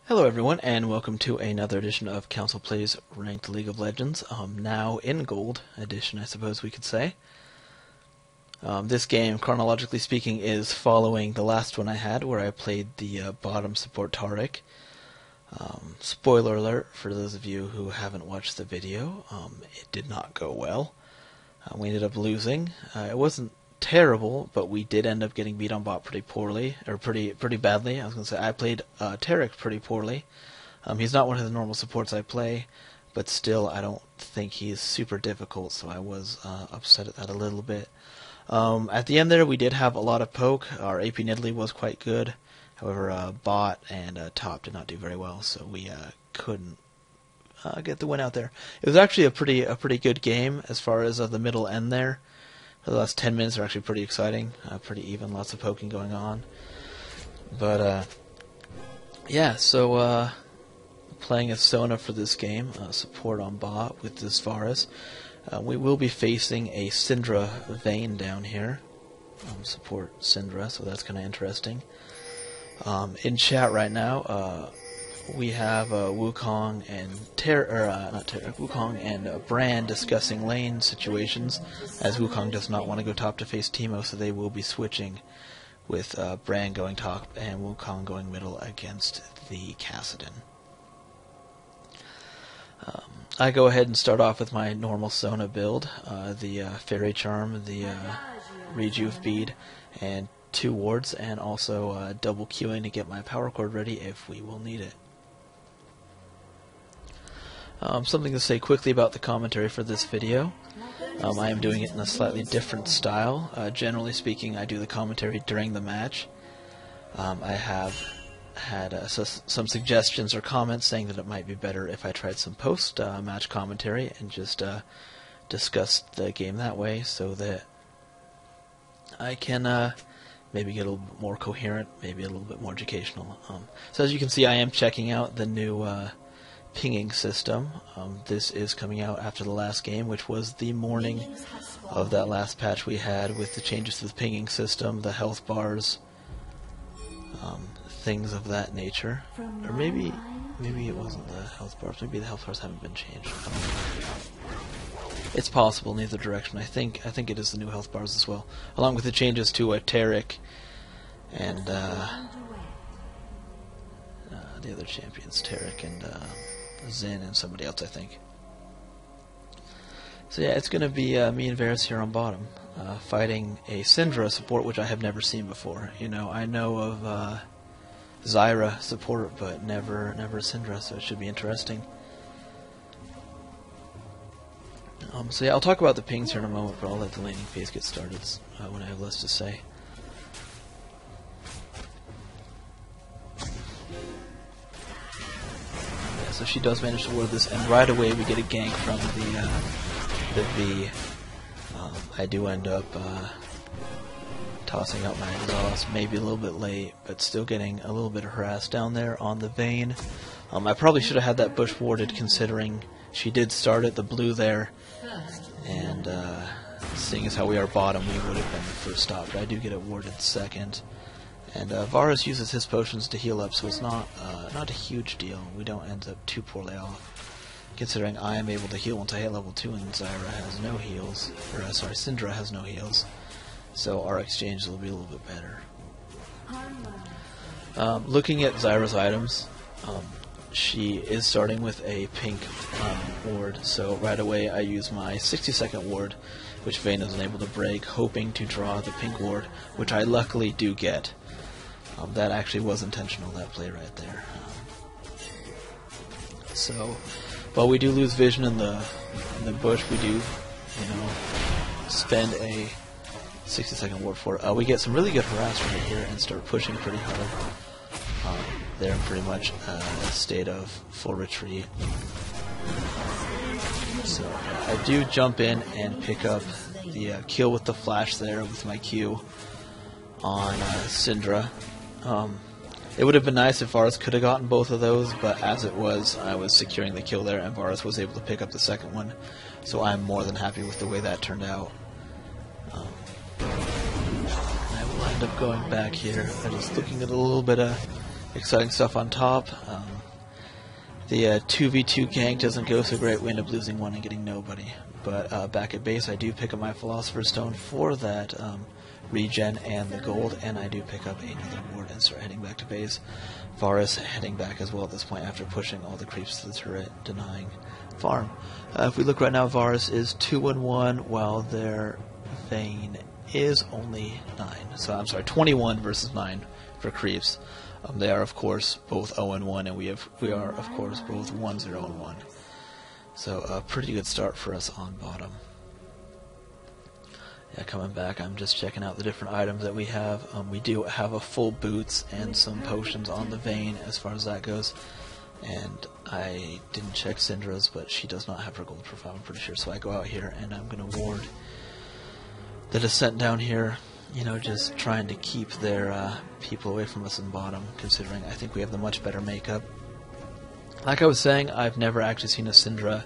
Hello everyone, and welcome to another edition of Council Plays Ranked League of Legends, now in Gold edition, I suppose we could say. This game, chronologically speaking, is following the last one I had, where I played the bottom support Taric. Spoiler alert, for those of you who haven't watched the video, it did not go well. We ended up losing. It wasn't terrible, but we did end up getting beat on bot pretty poorly, or pretty badly. I was going to say I played Taric pretty poorly. He's not one of the normal supports I play, but still I don't think he's super difficult, so I was upset at that a little bit. At the end there, we did have a lot of poke. Our AP Nidalee was quite good. However, bot and top did not do very well, so we couldn't get the win out there. It was actually a pretty good game as far as the middle end there. The last 10 minutes are actually pretty exciting, pretty even, lots of poking going on. But, yeah, so playing as Sona for this game, support on bot with this Varus. We will be facing a Syndra Vayne down here. Support Syndra, so that's kind of interesting. In chat right now, we have Wukong and Wukong and Brand discussing lane situations, as Wukong does not want to go top to face Teemo, so they will be switching with Brand going top and Wukong going middle against the Kassadin. I go ahead and start off with my normal Sona build, the Fairy Charm, the Rejuve Bead, and 2 wards, and also double queuing to get my power cord ready if we will need it. Something to say quickly about the commentary for this video. I am doing it in a slightly different style. Generally speaking, I do the commentary during the match. I have had some suggestions or comments saying that it might be better if I tried some post-match commentary and just discussed the game that way, so that I can maybe get a little bit more coherent, maybe a little bit more educational. So as you can see, I am checking out the new pinging system. This is coming out after the last game, which was the morning of that last patch we had with the changes to the pinging system, the health bars, things of that nature. Or maybe it wasn't the health bars. Maybe the health bars haven't been changed. It's possible in either direction. I think it is the new health bars as well, along with the changes to Taric and the other champions, Taric and Xin and somebody else, I think. So yeah, it's going to be me and Varus here on bottom, fighting a Syndra support, which I have never seen before. You know, I know of Zyra support, but never Syndra, so it should be interesting. So yeah, I'll talk about the pings here in a moment, but I'll let the laning phase get started when I have less to say. So she does manage to ward this, and right away we get a gank from the V. I do end up tossing out my exhaust, maybe a little bit late, but still getting a little bit harassed down there on the Vayne. I probably should have had that bush warded, considering she did start at the blue there, and seeing as how we are bottom, we would have been the first stop, but I do get it warded second. And Varus uses his potions to heal up, so it's not a huge deal. We don't end up too poorly off, considering I am able to heal once I hit level 2 and Zyra has no heals, or sorry, Syndra has no heals. So our exchange will be a little bit better. Looking at Zyra's items, she is starting with a pink ward, so right away I use my 60-second ward, which Vayne is unable to break, hoping to draw the pink ward, which I luckily do get. That actually was intentional, that play right there. So, while we do lose vision in the bush, we do, spend a 60-second ward for it. We get some really good harass right here and start pushing pretty hard. They're in pretty much a state of full retreat. So I do jump in and pick up the kill with the flash there with my Q on Syndra. It would have been nice if Varus could have gotten both of those, but as it was, I was securing the kill there, and Varus was able to pick up the second one. So I'm more than happy with the way that turned out. I will end up going back here. I'm just looking at a little bit of exciting stuff on top. The 2v2 gank doesn't go so great. We end up losing one and getting nobody. But back at base, I do pick up my Philosopher's Stone for that regen and the gold, and I do pick up another ward and start heading back to base. Varus heading back as well at this point after pushing all the creeps to the turret, denying farm. If we look right now, Varus is 2-1, while their Vayne is only 9. So I'm sorry, 21 versus 9 for creeps. They are, of course, both 0-1, and we are, of course, both 1-0-1. So a pretty good start for us on bottom. Yeah, coming back, I'm just checking out the different items that we have. We do have a full boots and some potions on the Vayne as far as that goes. And I didn't check Syndra's, but she does not have her gold profile, I'm pretty sure. So I go out here and I'm going to ward the descent down here. You know, just trying to keep their people away from us in bottom, considering I think we have the much better makeup. Like I was saying, I've never actually seen a Syndra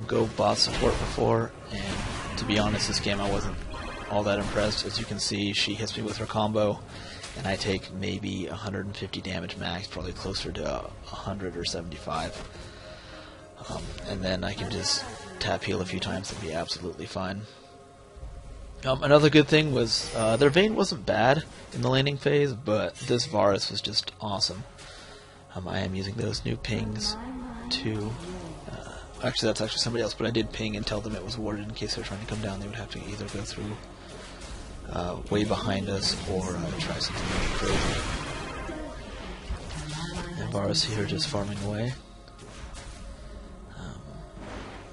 go bot support before, and to be honest, this game I wasn't all that impressed. As you can see, she hits me with her combo, and I take maybe 150 damage max, probably closer to 100 or 75. And then I can just tap heal a few times and be absolutely fine. Another good thing was their Vayne wasn't bad in the laning phase, but this Varus was just awesome. I am using those new pings to... actually, that's actually somebody else, but I did ping and tell them it was warded in case they were trying to come down. They would have to either go through way behind us or try something really crazy. And Varus here just farming away.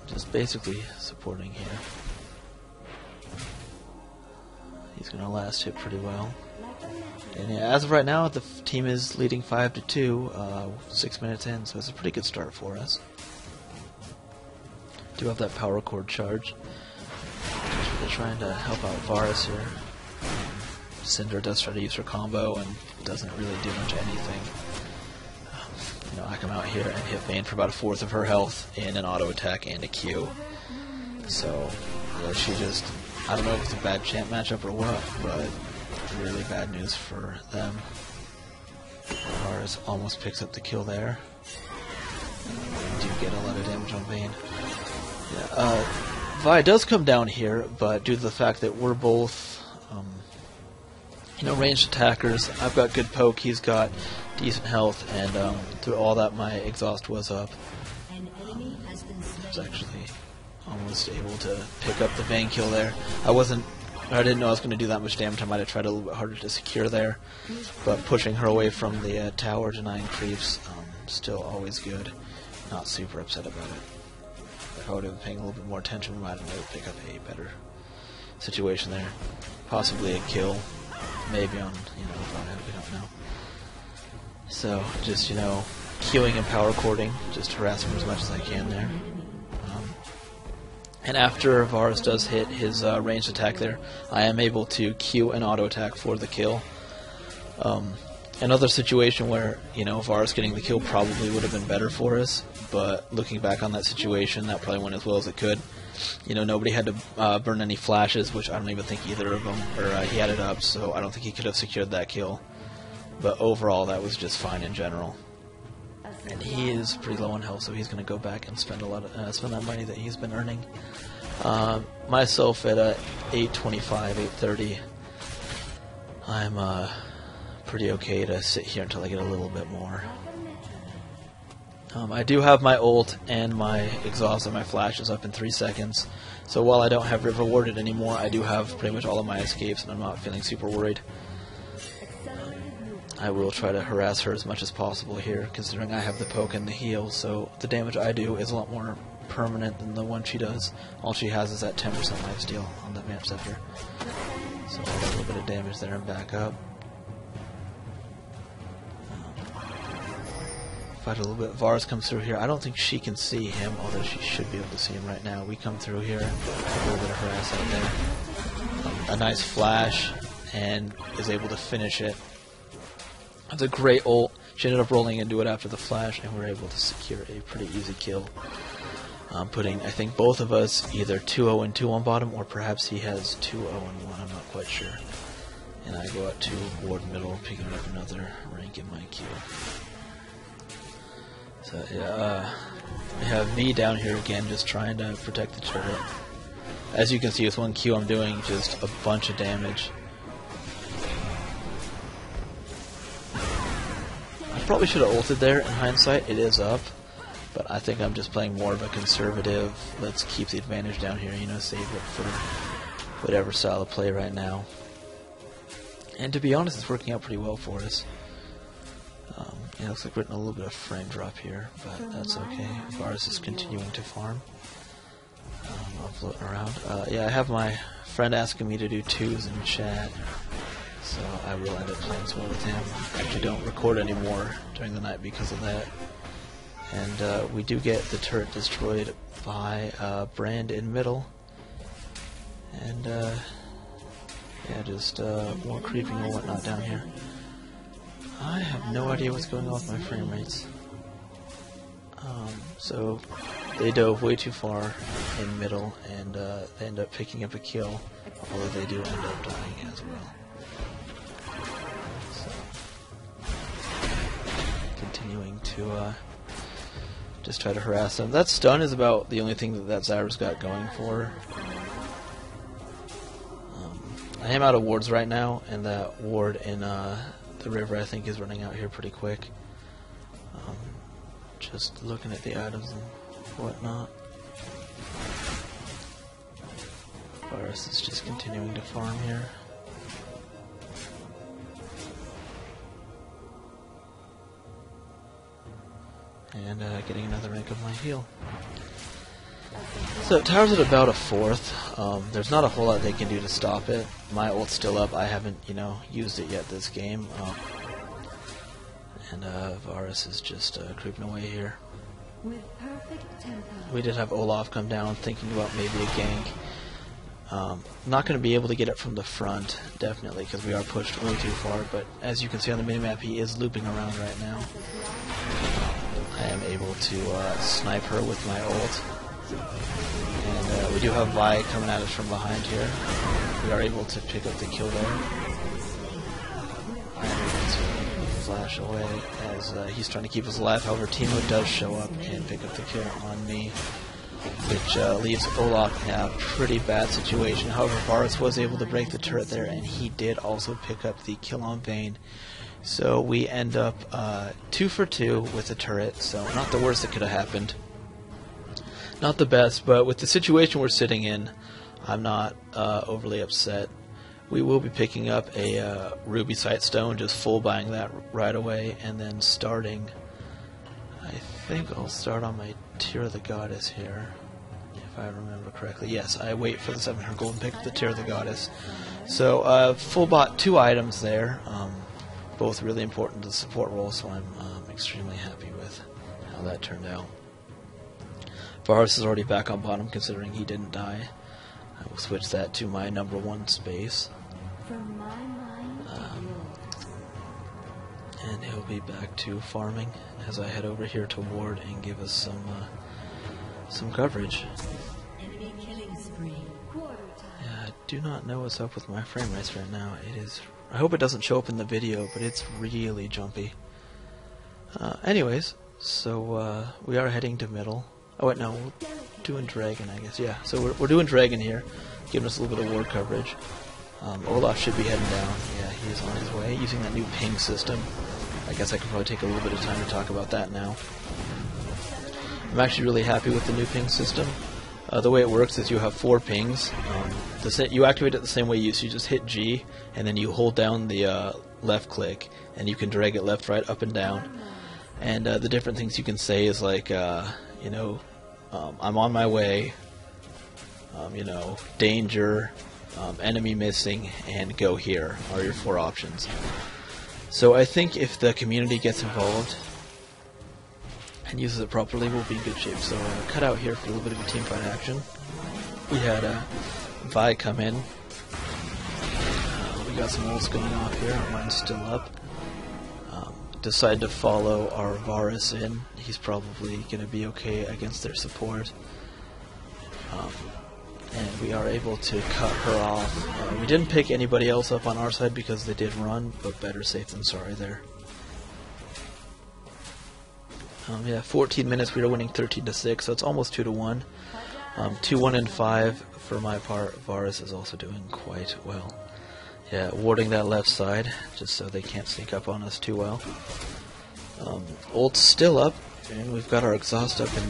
Just basically supporting here. He's going to last hit pretty well. And yeah, as of right now, the team is leading 5-2, 6 minutes in, so it's a pretty good start for us. Do have that power cord charge. Just really trying to help out Varus here. Syndra does try to use her combo and doesn't really do much anything. You know, I come out here and hit Vayne for about 1/4 of her health in an auto attack and a Q. So, yeah, she just... I don't know if it's a bad champ matchup or what, but really bad news for them. Varus almost picks up the kill there. We do get a lot of damage on Vayne. Yeah, Vi does come down here, but due to the fact that we're both, you know, ranged attackers, I've got good poke, he's got decent health, and through all that my exhaust was up. I was actually almost able to pick up the Vayne kill there. I didn't know I was going to do that much damage. I might have tried a little bit harder to secure there, but pushing her away from the tower, denying creeps, still always good. Not super upset about it. If I would have been paying a little bit more attention, we might have been able to pick up a better situation there. Possibly a kill, maybe on, you know, Vaya, we don't know. So, just, you know, queuing and power cording, just harassing her as much as I can there. And after Varus does hit his ranged attack there, I am able to Q and auto attack for the kill. Another situation where, you know, Varus getting the kill probably would have been better for us, but looking back on that situation, that probably went as well as it could. You know, nobody had to burn any flashes, which I don't even think either of them, or he had it up, so I don't think he could have secured that kill. But overall, that was just fine in general. And he is pretty low on health, so he's going to go back and spend a lot of spend that money that he's been earning. Myself at 825, 830, I'm pretty okay to sit here until I get a little bit more. I do have my ult and my exhaust and my flashes up in 3 seconds, so while I don't have River warded anymore, I do have pretty much all of my escapes, and I'm not feeling super worried. I will try to harass her as much as possible here, considering I have the poke and the heal, so the damage I do is a lot more permanent than the one she does. All she has is that 10% lifesteal on the Vamp Scepter. So a little bit of damage there and back up. Fight a little bit. Varus comes through here. I don't think she can see him, although she should be able to see him right now. We come through here, a little bit of harass out there. A nice flash, and is able to finish it. That's a great ult. She ended up rolling into it after the flash, and we're able to secure a pretty easy kill. Putting, I think, both of us either 2-0-2 on bottom, or perhaps he has 2-0-1. I'm not quite sure. And I go out to ward middle, picking up another rank in my queue. So yeah, I have V down here again, just trying to protect the turret. As you can see with one Q, I'm doing just a bunch of damage. I probably should have ulted there in hindsight. It is up, but I think I'm just playing more of a conservative, let's keep the advantage down here, you know, save it for whatever style of play right now. And to be honest, it's working out pretty well for us. Yeah, it looks like we're getting a little bit of frame drop here, but that's okay. Varus is continuing to farm. I'm floating around. Yeah, I have my friend asking me to do twos in chat, so I will end up playing some more with him. I actually don't record anymore during the night because of that. And we do get the turret destroyed by Brand in middle. And yeah, just more creeping and whatnot down here. I have no idea what's going on with my frame rates. So they dove way too far in middle, and they end up picking up a kill, although they do end up dying as well. So, continuing to just try to harass them. That stun is about the only thing that Zyra's got going for her. I am out of wards right now, and that ward in the river I think is running out here pretty quick. Just looking at the items and whatnot. Varus is just continuing to farm here. And getting another rank of my heal. So tower's at about a 4th. There's not a whole lot they can do to stop it. My ult's still up. I haven't, you know, used it yet this game. And Varus is just creeping away here. We did have Olaf come down, thinking about maybe a gank. Not going to be able to get it from the front, definitely, because we are pushed way too far. But as you can see on the minimap, he is looping around right now. I am able to snipe her with my ult. And we do have Vi coming at us from behind here. We are able to pick up the kill there. I am able to flash away as he's trying to keep us alive. However, Teemo does show up and pick up the kill on me, which leaves Olaf in a pretty bad situation. However, Varus was able to break the turret there, and he did also pick up the kill on Vayne. So we end up 2 for 2 with the turret, so not the worst that could have happened. Not the best, but with the situation we're sitting in, I'm not overly upset. We will be picking up a Ruby Sightstone, just full buying that right away, and then starting, I think I'll start on my Tear of the Goddess here, if I remember correctly. Yes, I wait for the 700 gold and pick up the Tear of the Goddess. So full bought 2 items there, both really important to the support role, so I'm extremely happy with how that turned out. Varus is already back on bottom considering he didn't die. I will switch that to my #1 space. And he'll be back to farming as I head over here to ward and give us some coverage. Yeah, I do not know what's up with my frame rates right now. It is. I hope it doesn't show up in the video, but it's really jumpy. Anyways, so we are heading to middle. Oh wait, no, we're doing Dragon, I guess. Yeah, so we're doing Dragon here, giving us a little bit of ward coverage. Olaf should be heading down. Yeah, he's on his way, using that new ping system. I guess I could probably take a little bit of time to talk about that now. I'm actually really happy with the new ping system. The way it works is you have 4 pings. You activate it the same way you just hit G, and then you hold down the left click, and you can drag it left, right, up, and down. And the different things you can say is like, you know, I'm on my way, you know, danger, enemy missing, and go here are your 4 options. So I think if the community gets involved and uses it properly, we'll be in good shape. So cut out here for a little bit of a teamfight action. We had Vi come in. We got some ults going off here. Mine's still up. Decide to follow our Varus in. He's probably going to be okay against their support. and we are able to cut her off. We didn't pick anybody else up on our side because they did run, but better safe than sorry there. Yeah, 14 minutes, we were winning 13-6, so it's almost 2-1. 2-1 and 5 for my part. Varus is also doing quite well. Yeah, warding that left side, just so they can't sneak up on us too well. Ult's still up, and we've got our exhaust up in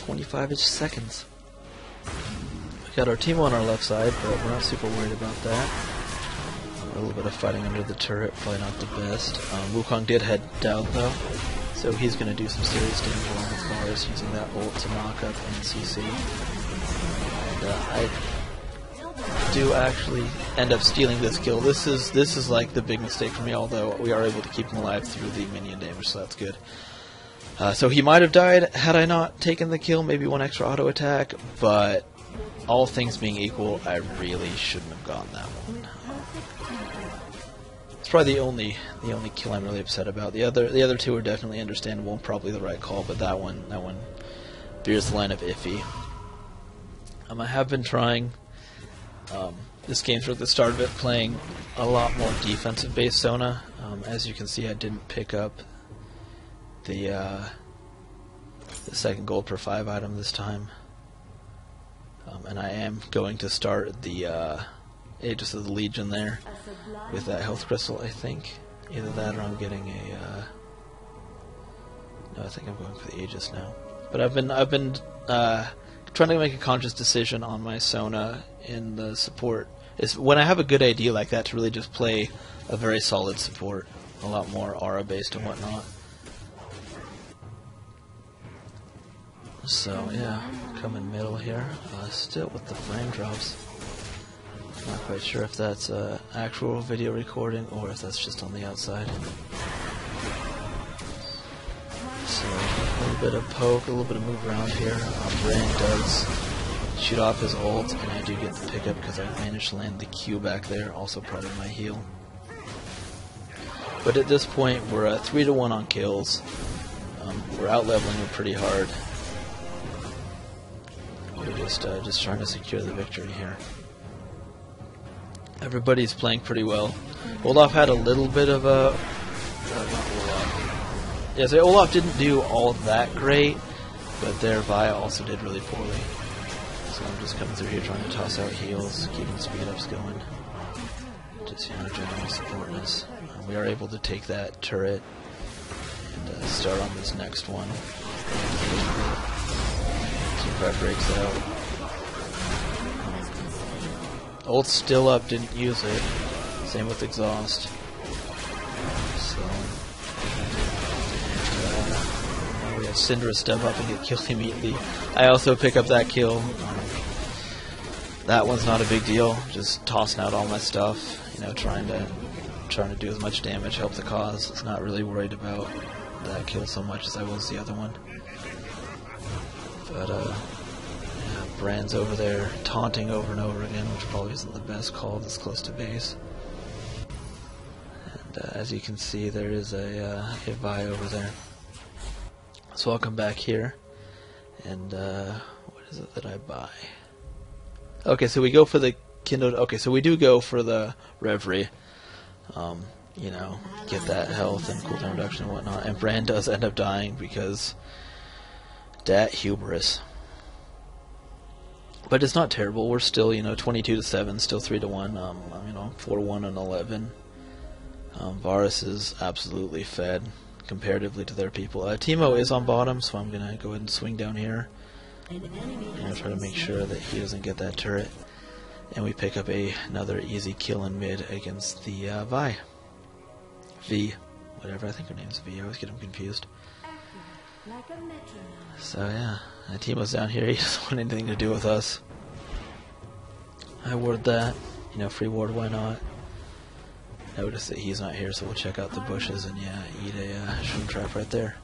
25-ish seconds. We got our team on our left side, but we're not super worried about that. A little bit of fighting under the turret, probably not the best. Wukong did head down though, so he's going to do some serious damage along with Varus using that ult to knock up NCC. And I do actually end up stealing this kill. This is like the big mistake for me, although we are able to keep him alive through the minion damage, so that's good. So he might have died had I not taken the kill, maybe one extra auto attack, but all things being equal, I really shouldn't have gotten that one. It's probably the only kill I'm really upset about. The other two are definitely understandable and probably the right call, but that one veers the line of iffy. I have been trying this game from the start of it playing a lot more defensive based Sona. As you can see, I didn't pick up the second gold per 5 item this time, and I am going to start the Aegis of the Legion there with that health crystal. I think either that or I'm getting a no, I think I'm going for the Aegis now. But I've been trying to make a conscious decision on my Sona in the support. Is when I have a good idea like that to really just play a very solid support, a lot more aura based and whatnot. So yeah, coming middle here, still with the frame drops. Not quite sure if that's actual video recording or if that's just on the outside. So a little bit of poke, a little bit of move around here. Brand does shoot off his ult, and I do get the pickup because I managed to land the Q back there, also part of my heal. But at this point, we're at 3-1 on kills. We're out leveling it pretty hard. We're just trying to secure the victory here. Everybody's playing pretty well. Olaf had a little bit of a... not Olaf. Yeah, so Olaf didn't do all that great, but their Vi also did really poorly. So I'm just coming through here trying to toss out heals, keeping speed ups going. Just, you know, generally supporting us. We are able to take that turret and start on this next one. Teamfight breaks out. Ult's still up, didn't use it. Same with exhaust. So we have Syndra step up and get killed immediately. I also pick up that kill. That one's not a big deal. Just tossing out all my stuff. You know, trying to do as much damage, help the cause. It's not really worried about that kill so much as I was the other one. But yeah, Brand's over there taunting over and over again, which probably isn't the best call this close to base. And as you can see, there is a Vi over there. So I'll come back here, and what is it that I buy? Okay, so we go for the Kindled. Okay, so we do go for the Reverie. You know, get that health and cooldown reduction and whatnot. And Brand does end up dying because that hubris. But it's not terrible. We're still, you know, 22-7, still 3-1. You know, 4-1 and 11. Varus is absolutely fed comparatively to their people. Teemo is on bottom, so I'm gonna go ahead and swing down here. And try to make sure that he doesn't get that turret. And we pick up another easy kill in mid against the Vi. V. Whatever, I think her name's V. I always get them confused. So yeah, Teemo's down here. He doesn't want anything to do with us. I ward that. You know, free ward, why not? Notice that he's not here, so we'll check out the bushes and yeah, eat a shroom trap right there.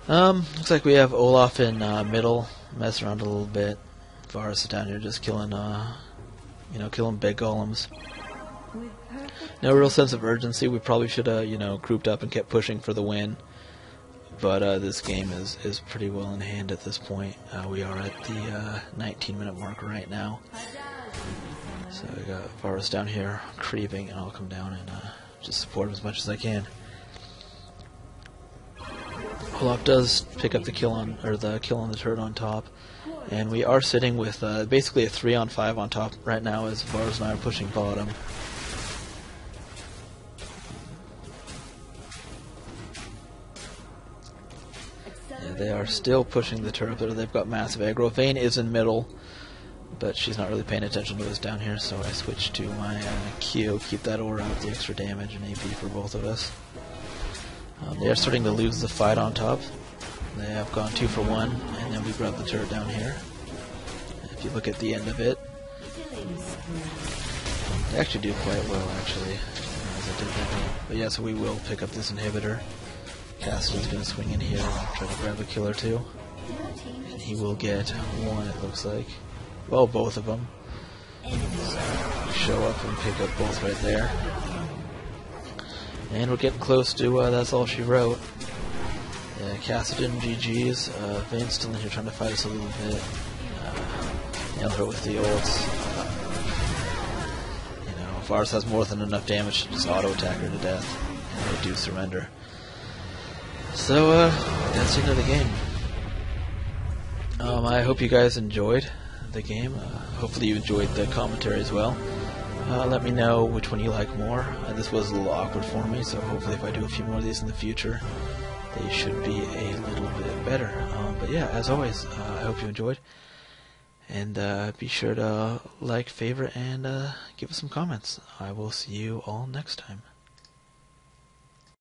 Looks like we have Olaf in middle, mess around a little bit. Varus is down here just killing, you know, killing big golems. No real sense of urgency. We probably should have, you know, grouped up and kept pushing for the win. But this game is pretty well in hand at this point. We are at the 19-minute mark right now. So we got Varus down here creeping, and I'll come down and just support him as much as I can. Olaf does pick up the kill on the turret on top, and we are sitting with basically a 3-on-5 on top right now as Varus and I are pushing bottom. Yeah, they are still pushing the turret, but they've got massive aggro. Vayne is in middle, but she's not really paying attention to us down here, so I switched to my Q, keep that aura out, the extra damage and AP for both of us. They are starting to lose the fight on top. They have gone 2 for 1, and then we grab the turret down here. If you look at the end of it, they actually do quite well, actually, as I did that. But yeah, so we will pick up this inhibitor. Cassidy's going to swing in here and try to grab a kill or two. And he will get 1, it looks like. Well, both of them. So show up and pick up both right there. And we're getting close to That's All She Wrote. Yeah, Cassidy and GG's. Vayne's still in here trying to fight us a little bit. Nailed her with the ults. Varus has more than enough damage to just auto-attack her to death. And they do surrender. So, that's the end of the game. I hope you guys enjoyed the game. Hopefully you enjoyed the commentary as well. Let me know which one you like more. This was a little awkward for me, so hopefully if I do a few more of these in the future, they should be a little bit better. But yeah, as always, I hope you enjoyed. And be sure to like, favorite, and give us some comments. I will see you all next time.